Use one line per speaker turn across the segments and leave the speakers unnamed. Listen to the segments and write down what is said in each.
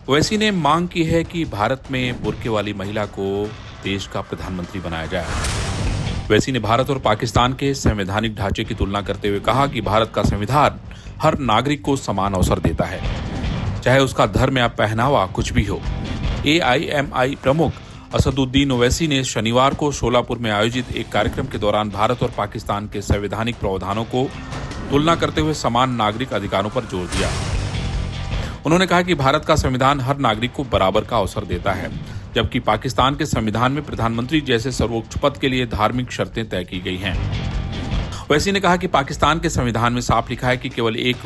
ओवैसी ने मांग की है कि भारत में बुर्के वाली महिला को देश का प्रधानमंत्री बनाया जाए। ओवैसी ने भारत और पाकिस्तान के संवैधानिक ढांचे की तुलना करते हुए कहा कि भारत का संविधान हर नागरिक को समान अवसर देता है, चाहे उसका धर्म या पहनावा कुछ भी हो। AIMI प्रमुख असदुद्दीन ओवैसी ने शनिवार को शोलापुर में आयोजित एक कार्यक्रम के दौरान भारत और पाकिस्तान के संवैधानिक प्रावधानों को तुलना करते हुए समान नागरिक अधिकारों पर जोर दिया। उन्होंने कहा कि भारत का संविधान हर नागरिक को बराबर का अवसर देता है, जबकि पाकिस्तान के संविधान में प्रधानमंत्री जैसे सर्वोच्च पद के लिए धार्मिक शर्तें तय की गई हैं। ओवैसी ने कहा कि पाकिस्तान के संविधान में साफ लिखा है कि केवल एक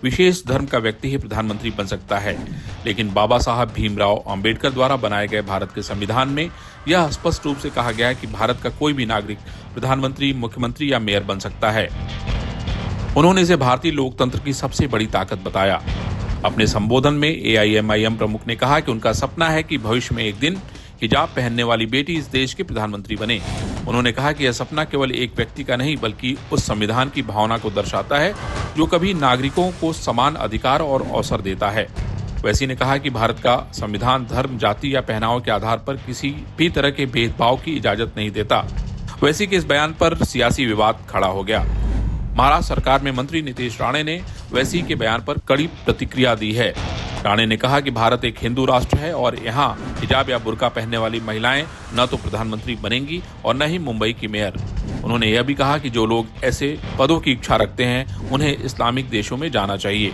विशेष धर्म का व्यक्ति ही प्रधानमंत्री बन सकता है, लेकिन बाबा साहब भीमराव अंबेडकर द्वारा बनाए गए भारत के संविधान में यह स्पष्ट रूप से कहा गया है कि भारत का कोई भी नागरिक प्रधानमंत्री, मुख्यमंत्री या मेयर बन सकता है। उन्होंने इसे भारतीय लोकतंत्र की सबसे बड़ी ताकत बताया। अपने संबोधन में AIMIM प्रमुख ने कहा कि उनका सपना है कि भविष्य में एक दिन हिजाब पहनने वाली बेटी इस देश के प्रधानमंत्री बने। उन्होंने कहा कि यह सपना केवल एक व्यक्ति का नहीं बल्कि उस संविधान की भावना को दर्शाता है जो कभी नागरिकों को समान अधिकार और अवसर देता है। ओवैसी ने कहा कि भारत का संविधान धर्म, जाति या पहनावे के आधार पर किसी भी तरह के भेदभाव की इजाजत नहीं देता। ओवैसी के इस बयान पर सियासी विवाद खड़ा हो गया। महाराष्ट्र सरकार में मंत्री नीतीश राणे ने ओवैसी के बयान पर कड़ी प्रतिक्रिया दी है। राणे ने कहा कि भारत एक हिंदू राष्ट्र है और यहाँ हिजाब या बुर्का पहनने वाली महिलाएं न तो प्रधानमंत्री बनेंगी और न ही मुंबई की मेयर। उन्होंने यह भी कहा कि जो लोग ऐसे पदों की इच्छा रखते हैं उन्हें इस्लामिक देशों में जाना चाहिए।